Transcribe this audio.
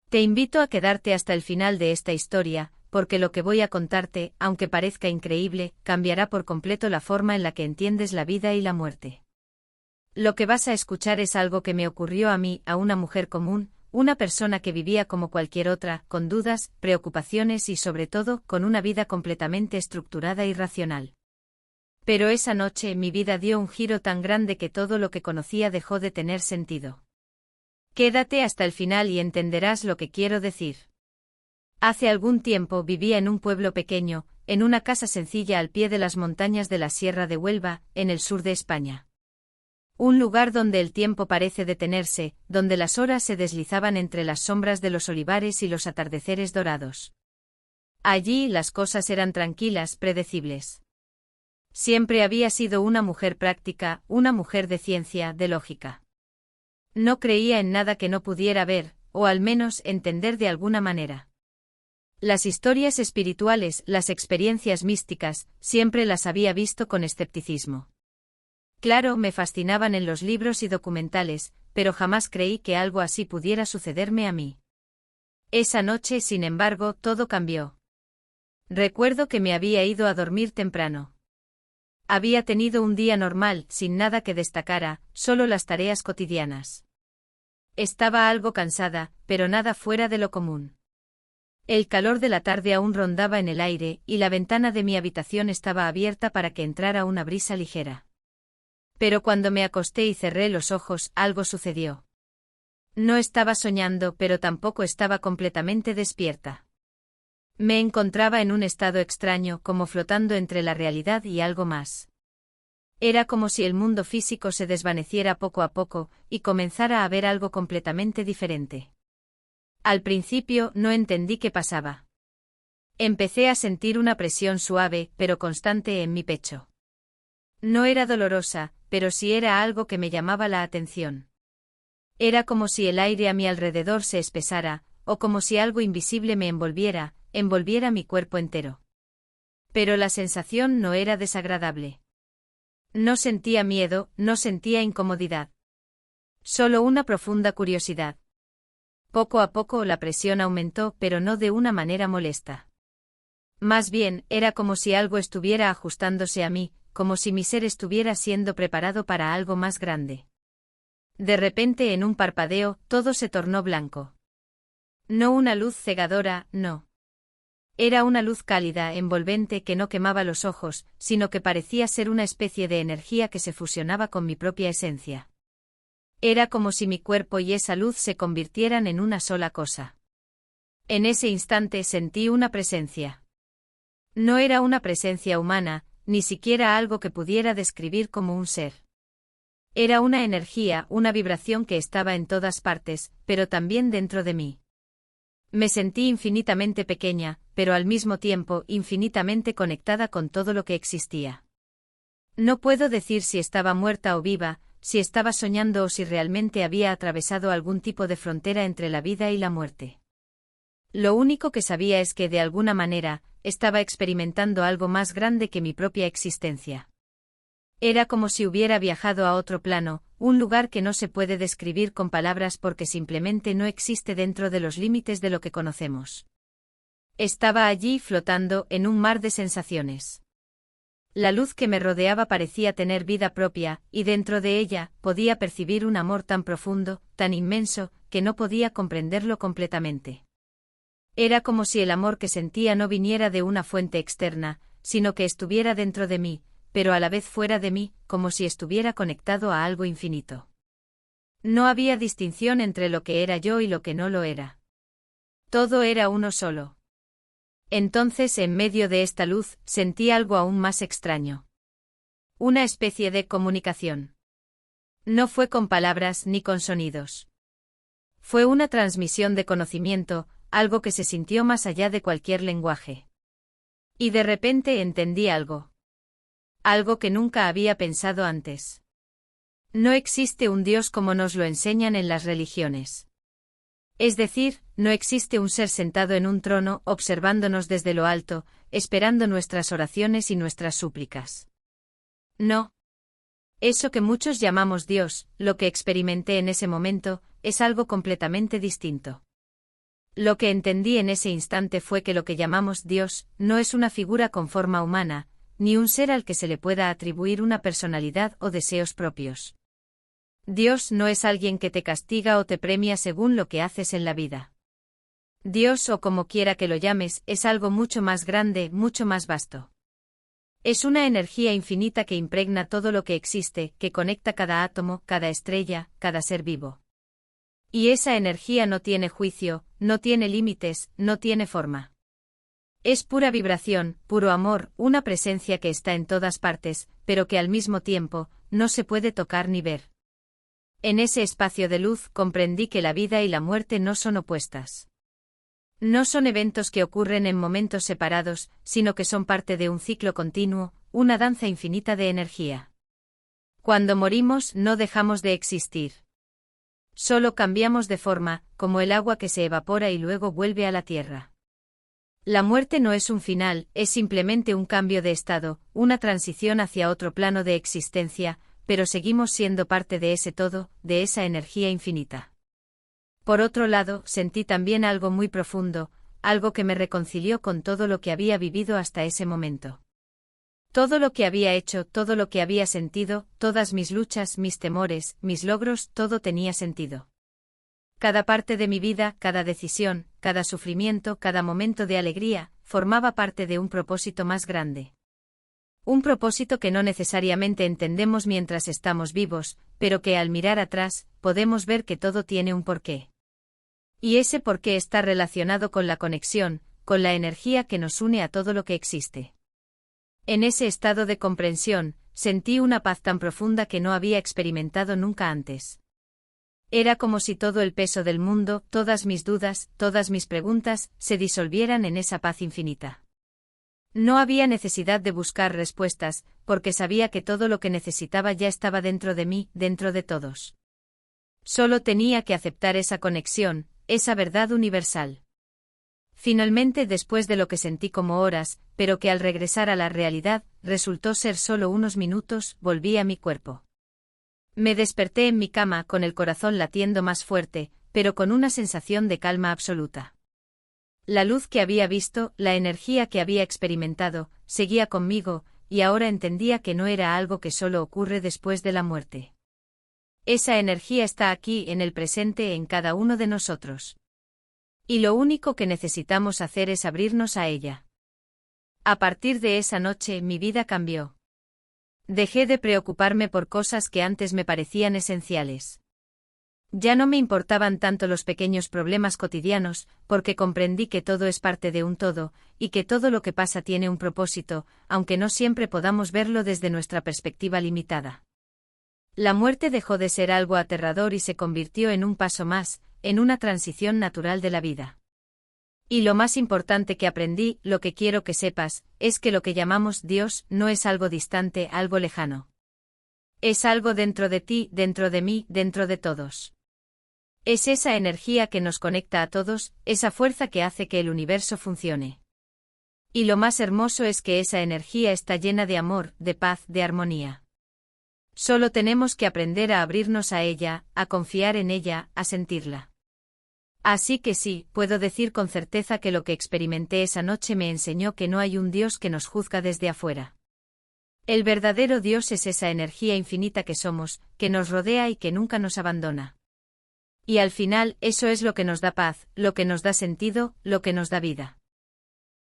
Te invito a quedarte hasta el final de esta historia, porque lo que voy a contarte, aunque parezca increíble, cambiará por completo la forma en la que entiendes la vida y la muerte. Lo que vas a escuchar es algo que me ocurrió a mí, a una mujer común, una persona que vivía como cualquier otra, con dudas, preocupaciones y sobre todo, con una vida completamente estructurada y racional. Pero esa noche mi vida dio un giro tan grande que todo lo que conocía dejó de tener sentido. Quédate hasta el final y entenderás lo que quiero decir. Hace algún tiempo vivía en un pueblo pequeño, en una casa sencilla al pie de las montañas de la Sierra de Huelva, en el sur de España. Un lugar donde el tiempo parece detenerse, donde las horas se deslizaban entre las sombras de los olivares y los atardeceres dorados. Allí las cosas eran tranquilas, predecibles. Siempre había sido una mujer práctica, una mujer de ciencia, de lógica. No creía en nada que no pudiera ver, o al menos entender de alguna manera. Las historias espirituales, las experiencias místicas, siempre las había visto con escepticismo. Claro, me fascinaban en los libros y documentales, pero jamás creí que algo así pudiera sucederme a mí. Esa noche, sin embargo, todo cambió. Recuerdo que me había ido a dormir temprano. Había tenido un día normal, sin nada que destacara, solo las tareas cotidianas. Estaba algo cansada, pero nada fuera de lo común. El calor de la tarde aún rondaba en el aire, y la ventana de mi habitación estaba abierta para que entrara una brisa ligera. Pero cuando me acosté y cerré los ojos, algo sucedió. No estaba soñando, pero tampoco estaba completamente despierta. Me encontraba en un estado extraño, como flotando entre la realidad y algo más. Era como si el mundo físico se desvaneciera poco a poco, y comenzara a ver algo completamente diferente. Al principio no entendí qué pasaba. Empecé a sentir una presión suave, pero constante en mi pecho. No era dolorosa, pero sí era algo que me llamaba la atención. Era como si el aire a mi alrededor se espesara, o como si algo invisible me envolviera mi cuerpo entero. Pero la sensación no era desagradable. No sentía miedo, no sentía incomodidad. Solo una profunda curiosidad. Poco a poco la presión aumentó, pero no de una manera molesta. Más bien, era como si algo estuviera ajustándose a mí, como si mi ser estuviera siendo preparado para algo más grande. De repente, en un parpadeo, todo se tornó blanco. No una luz cegadora, no. Era una luz cálida, envolvente, que no quemaba los ojos, sino que parecía ser una especie de energía que se fusionaba con mi propia esencia. Era como si mi cuerpo y esa luz se convirtieran en una sola cosa. En ese instante sentí una presencia. No era una presencia humana, ni siquiera algo que pudiera describir como un ser. Era una energía, una vibración que estaba en todas partes, pero también dentro de mí. Me sentí infinitamente pequeña, pero al mismo tiempo infinitamente conectada con todo lo que existía. No puedo decir si estaba muerta o viva, si estaba soñando o si realmente había atravesado algún tipo de frontera entre la vida y la muerte. Lo único que sabía es que de alguna manera, estaba experimentando algo más grande que mi propia existencia. Era como si hubiera viajado a otro plano, un lugar que no se puede describir con palabras porque simplemente no existe dentro de los límites de lo que conocemos. Estaba allí flotando en un mar de sensaciones. La luz que me rodeaba parecía tener vida propia, y dentro de ella podía percibir un amor tan profundo, tan inmenso, que no podía comprenderlo completamente. Era como si el amor que sentía no viniera de una fuente externa, sino que estuviera dentro de mí, pero a la vez fuera de mí, como si estuviera conectado a algo infinito. No había distinción entre lo que era yo y lo que no lo era. Todo era uno solo. Entonces, en medio de esta luz, sentí algo aún más extraño. Una especie de comunicación. No fue con palabras ni con sonidos. Fue una transmisión de conocimiento, algo que se sintió más allá de cualquier lenguaje. Y de repente entendí algo. Algo que nunca había pensado antes. No existe un Dios como nos lo enseñan en las religiones. Es decir, no existe un ser sentado en un trono, observándonos desde lo alto, esperando nuestras oraciones y nuestras súplicas. No. Eso que muchos llamamos Dios, lo que experimenté en ese momento, es algo completamente distinto. Lo que entendí en ese instante fue que lo que llamamos Dios no es una figura con forma humana, ni un ser al que se le pueda atribuir una personalidad o deseos propios. Dios no es alguien que te castiga o te premia según lo que haces en la vida. Dios, o como quiera que lo llames, es algo mucho más grande, mucho más vasto. Es una energía infinita que impregna todo lo que existe, que conecta cada átomo, cada estrella, cada ser vivo. Y esa energía no tiene juicio, no tiene límites, no tiene forma. Es pura vibración, puro amor, una presencia que está en todas partes, pero que al mismo tiempo, no se puede tocar ni ver. En ese espacio de luz comprendí que la vida y la muerte no son opuestas. No son eventos que ocurren en momentos separados, sino que son parte de un ciclo continuo, una danza infinita de energía. Cuando morimos no dejamos de existir. Solo cambiamos de forma, como el agua que se evapora y luego vuelve a la tierra. La muerte no es un final, es simplemente un cambio de estado, una transición hacia otro plano de existencia, pero seguimos siendo parte de ese todo, de esa energía infinita. Por otro lado, sentí también algo muy profundo, algo que me reconcilió con todo lo que había vivido hasta ese momento. Todo lo que había hecho, todo lo que había sentido, todas mis luchas, mis temores, mis logros, todo tenía sentido. Cada parte de mi vida, cada decisión, cada sufrimiento, cada momento de alegría, formaba parte de un propósito más grande. Un propósito que no necesariamente entendemos mientras estamos vivos, pero que al mirar atrás, podemos ver que todo tiene un porqué. Y ese porqué está relacionado con la conexión, con la energía que nos une a todo lo que existe. En ese estado de comprensión, sentí una paz tan profunda que no había experimentado nunca antes. Era como si todo el peso del mundo, todas mis dudas, todas mis preguntas, se disolvieran en esa paz infinita. No había necesidad de buscar respuestas, porque sabía que todo lo que necesitaba ya estaba dentro de mí, dentro de todos. Solo tenía que aceptar esa conexión, esa verdad universal. Finalmente, después de lo que sentí como horas, pero que al regresar a la realidad, resultó ser solo unos minutos, volví a mi cuerpo. Me desperté en mi cama con el corazón latiendo más fuerte, pero con una sensación de calma absoluta. La luz que había visto, la energía que había experimentado, seguía conmigo, y ahora entendía que no era algo que solo ocurre después de la muerte. Esa energía está aquí en el presente en cada uno de nosotros. Y lo único que necesitamos hacer es abrirnos a ella. A partir de esa noche mi vida cambió. Dejé de preocuparme por cosas que antes me parecían esenciales. Ya no me importaban tanto los pequeños problemas cotidianos, porque comprendí que todo es parte de un todo, y que todo lo que pasa tiene un propósito, aunque no siempre podamos verlo desde nuestra perspectiva limitada. La muerte dejó de ser algo aterrador y se convirtió en un paso más, en una transición natural de la vida. Y lo más importante que aprendí, lo que quiero que sepas, es que lo que llamamos Dios no es algo distante, algo lejano. Es algo dentro de ti, dentro de mí, dentro de todos. Es esa energía que nos conecta a todos, esa fuerza que hace que el universo funcione. Y lo más hermoso es que esa energía está llena de amor, de paz, de armonía. Solo tenemos que aprender a abrirnos a ella, a confiar en ella, a sentirla. Así que sí, puedo decir con certeza que lo que experimenté esa noche me enseñó que no hay un Dios que nos juzga desde afuera. El verdadero Dios es esa energía infinita que somos, que nos rodea y que nunca nos abandona. Y al final, eso es lo que nos da paz, lo que nos da sentido, lo que nos da vida.